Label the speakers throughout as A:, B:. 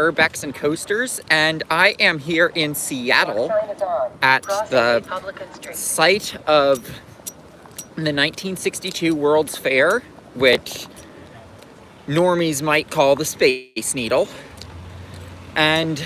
A: Urbex and Coasters, and I am here in Seattle at the site of the 1962 World's Fair, which normies might call the Space Needle. And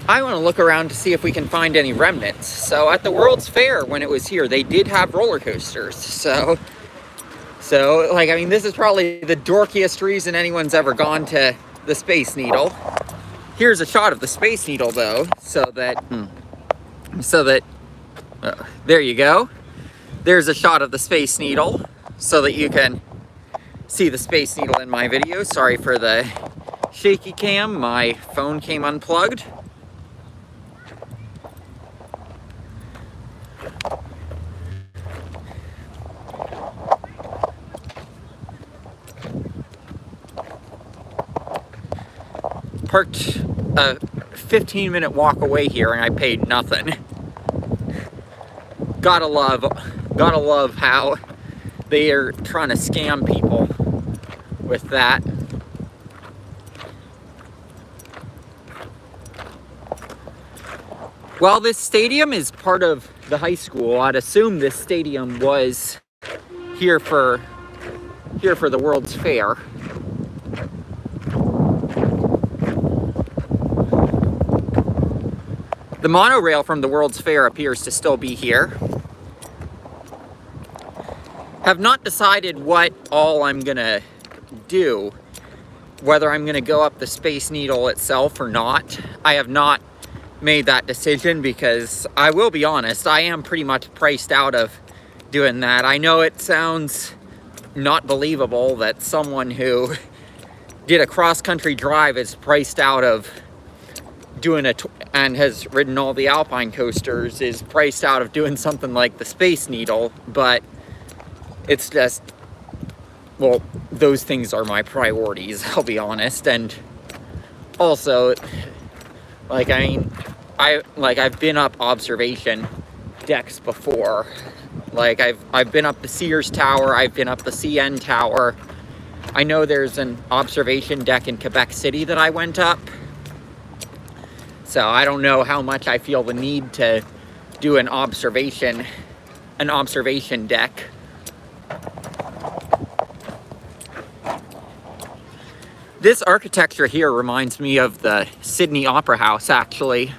A: I want to look around to see if we can find any remnants. So at the World's Fair, when it was here, they did have roller coasters. So like, I mean, this is probably the dorkiest reason anyone's ever gone to the Space Needle. Here's a shot of the Space Needle, though, so that there you go. There's a shot of the Space Needle, so that you can see the Space Needle in my video. Sorry for the shaky cam, my phone came unplugged. Parked a 15-minute walk away here and I paid nothing. Gotta love how they are trying to scam people with that. While this stadium is part of the high school, I'd assume this stadium was here for the World's Fair. The monorail from the World's Fair appears to still be here. Have not decided what all I'm gonna do, whether I'm gonna go up the Space Needle itself or not. I have not made that decision because I will be honest, I am pretty much priced out of doing that. I know it sounds not believable that someone who did a cross-country drive is priced out of doing and has ridden all the Alpine coasters is priced out of doing something like the Space Needle, but it's just, well, those things are my priorities, I'll be honest. And also, like, I mean, I've been up observation decks before. Like, I've been up the Sears Tower, I've been up the CN Tower. I know there's an observation deck in Quebec City that I went up. So I don't know how much I feel the need to do an observation deck. This architecture here reminds me of the Sydney Opera House, actually,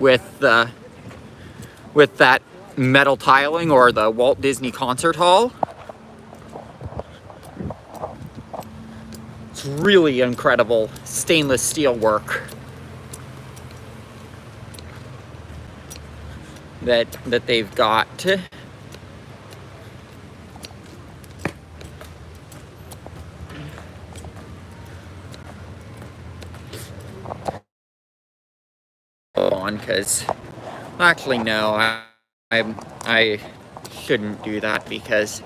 A: with that metal tiling, or the Walt Disney Concert Hall. It's really incredible stainless steel work that they've got. On, because actually no, I shouldn't do that because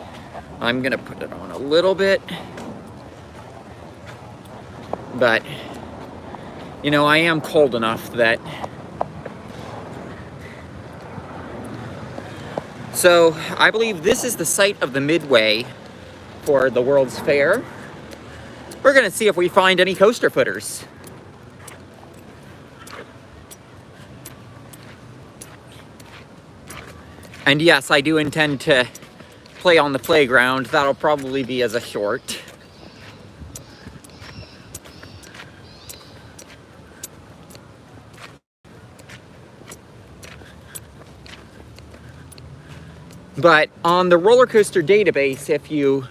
A: I'm gonna put it on a little bit. But, you know, I am cold enough that... So, I believe this is the site of the Midway for the World's Fair. We're gonna see if we find any coaster footers. And yes, I do intend to play on the playground. That'll probably be as a short. But on the roller coaster database, if you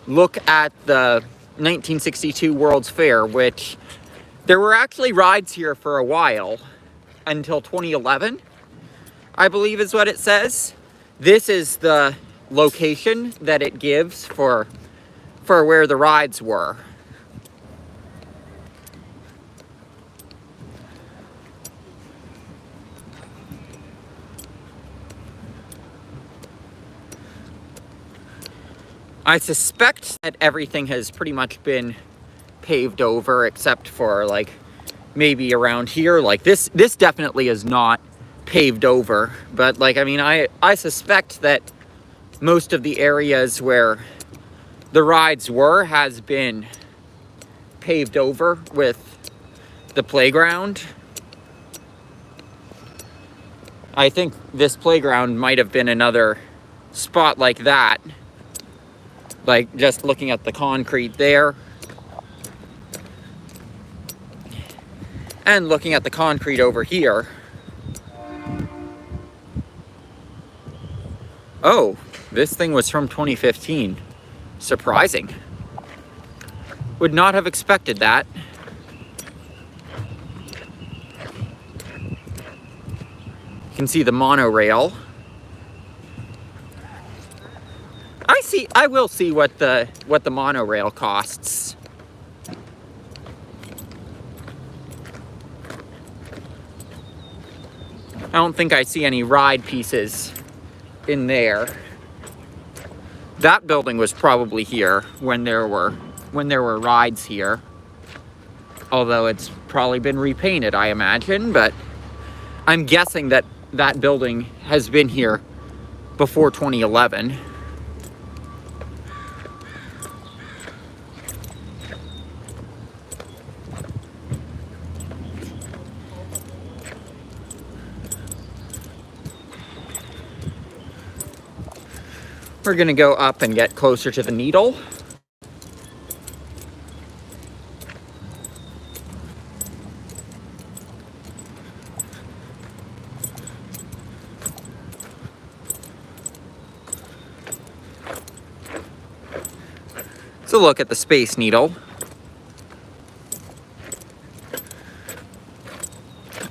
A: look at the 1962 World's Fair, which there were actually rides here for a while, until 2011, I believe is what it says. This is the location that it gives for where the rides were. I suspect that everything has pretty much been paved over except for, like, maybe around here. Like, this definitely is not paved over, but, like, I mean, I suspect that most of the areas where the rides were has been paved over with the playground. I think this playground might have been another spot like that. Like just looking at the concrete there. And looking at the concrete over here. Oh, this thing was from 2015. Surprising. Would not have expected that. You can see the monorail. I will see what the monorail costs. I don't think I see any ride pieces in there. That building was probably here when there were rides here. Although it's probably been repainted, I imagine, but I'm guessing that that building has been here before 2011. We're gonna go up and get closer to the Needle. So look at the Space Needle.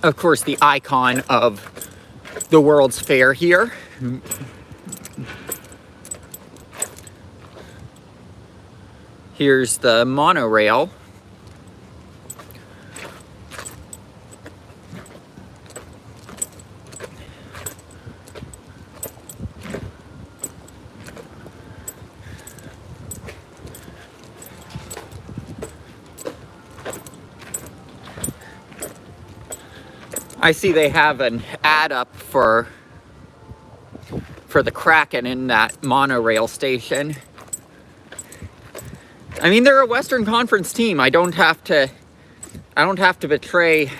A: Of course, the icon of the World's Fair here. Here's the monorail. I see they have an ad up for the Kraken in that monorail station. I mean, they're a Western Conference team. I don't have to betray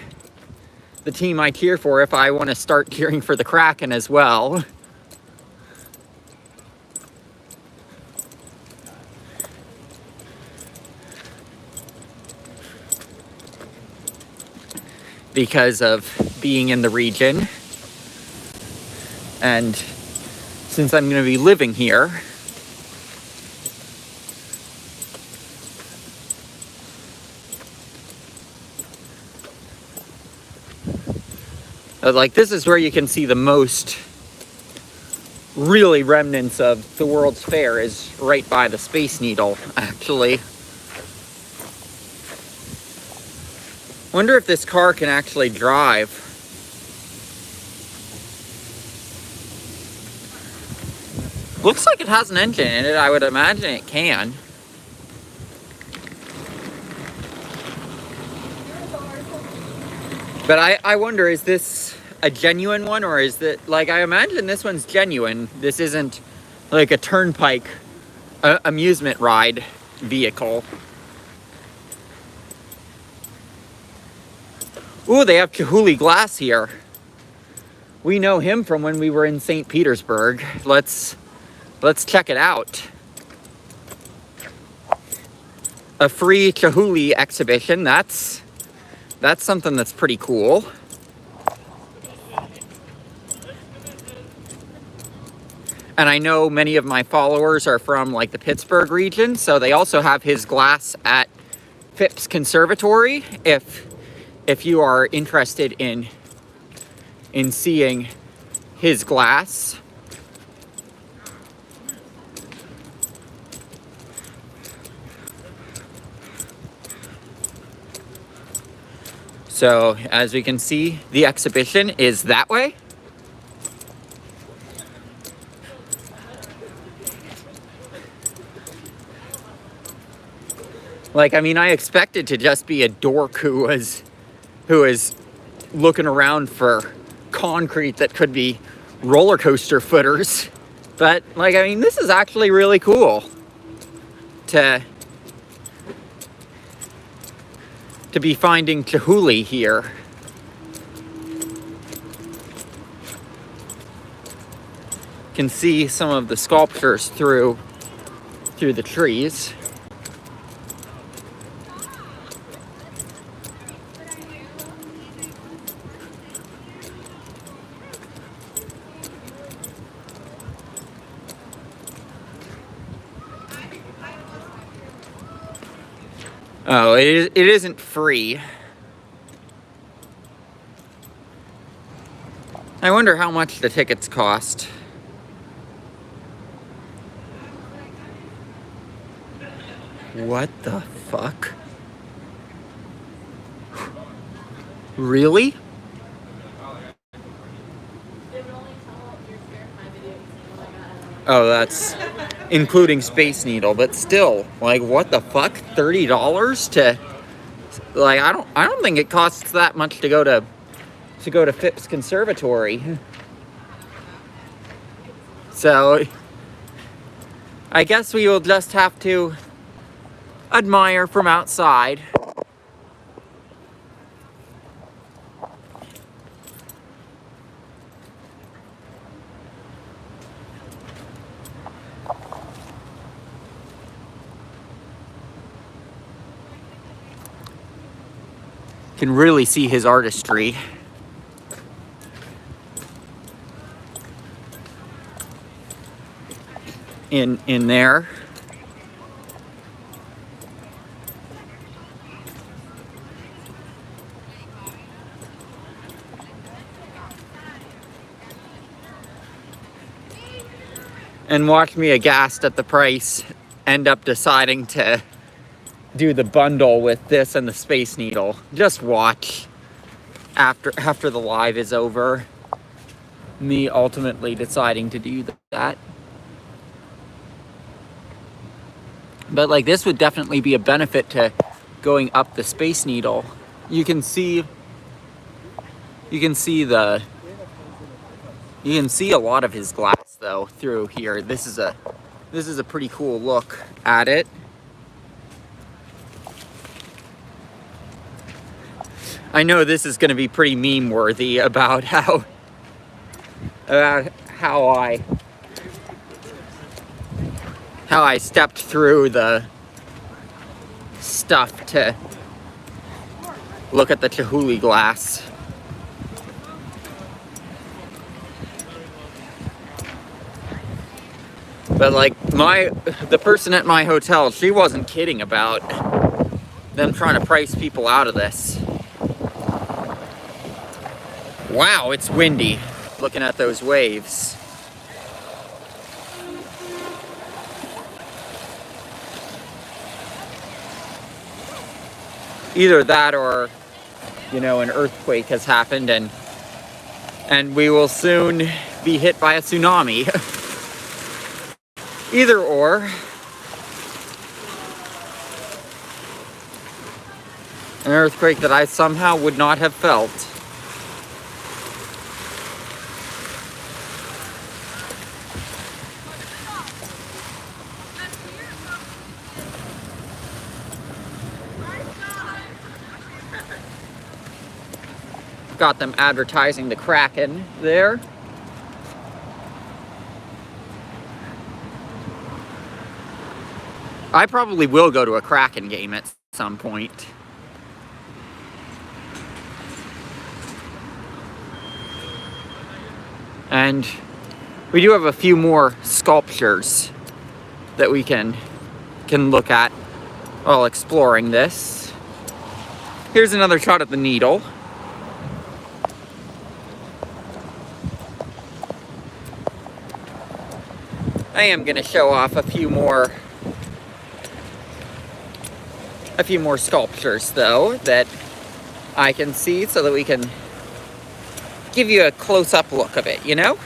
A: the team I cheer for if I want to start cheering for the Kraken as well. Because of being in the region. And since I'm going to be living here, like, this is where you can see the most really remnants of the World's Fair, is right by the Space Needle, actually. Wonder if this car can actually drive. Looks like it has an engine in it. I would imagine it can. But I wonder, is this a genuine one, or is it, like, I imagine this one's genuine. This isn't like a turnpike amusement ride vehicle. Ooh, they have Chihuly Glass here. We know him from when we were in St. Petersburg. Let's check it out. A free Chihuly exhibition. That's something that's pretty cool. And I know many of my followers are from, like, the Pittsburgh region, so they also have his glass at Phipps Conservatory if you are interested in seeing his glass. So, as we can see, the exhibition is that way. Like, I mean, I expected to just be a dork who is looking around for concrete that could be roller coaster footers. But, like, I mean, this is actually really cool to to be finding Chihuly here. Can see some of the sculptures through the trees. Oh, it isn't free. I wonder how much the tickets cost. What the fuck? Really? Oh, that's including Space Needle, but still, like, what the fuck? $30 to, like, I don't think it costs that much to go to Phipps Conservatory. So I guess we will just have to admire from outside. Can really see his artistry. In there. And watch me aghast at the price, end up deciding to do the bundle with this and the Space Needle. Just watch after the live is over, me ultimately deciding to do that. But like, this would definitely be a benefit to going up the Space Needle. You can see a lot of his glass though through here. This is a pretty cool look at it. I know this is going to be pretty meme worthy about how I stepped through the stuff to look at the Chihuly glass. But like, the person at my hotel, she wasn't kidding about them trying to price people out of this. Wow, it's windy. Looking at those waves. Either that or, you know, an earthquake has happened and we will soon be hit by a tsunami. Either or. An earthquake that I somehow would not have felt. Got them advertising the Kraken there. I probably will go to a Kraken game at some point. And we do have a few more sculptures that we can look at while exploring this. Here's another shot at the Needle. I am going to show off a few more sculptures though that I can see so that we can give you a close-up look of it, you know?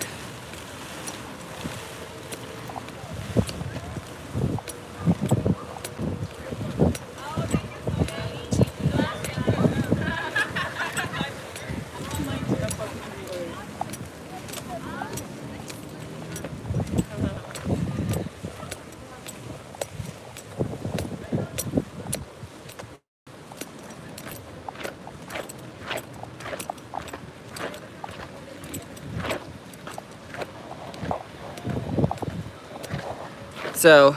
A: So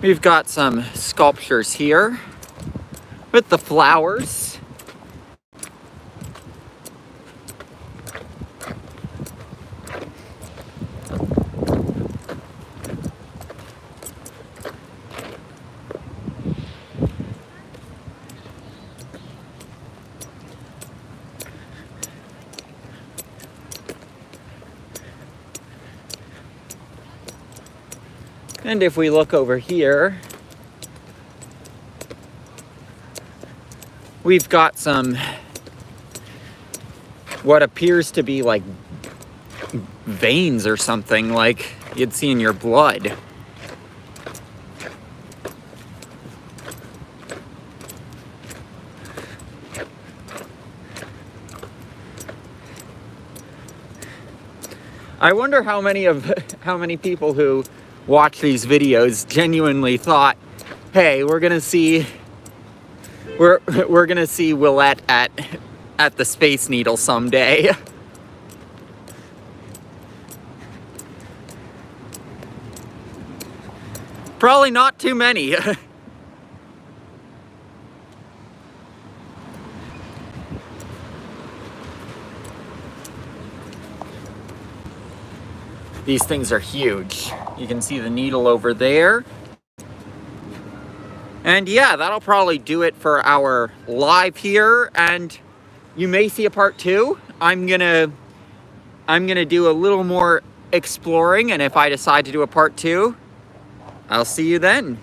A: we've got some sculptures here with the flowers. And if we look over here, we've got some what appears to be like veins or something like you'd see in your blood. I wonder how many people who watch these videos genuinely thought, hey, we're gonna see Willette at the Space Needle someday. Probably not too many. These things are huge. You can see the needle over there. And yeah, that'll probably do it for our live here, and you may see a part 2. I'm gonna do a little more exploring, and if I decide to do a part 2, I'll see you then.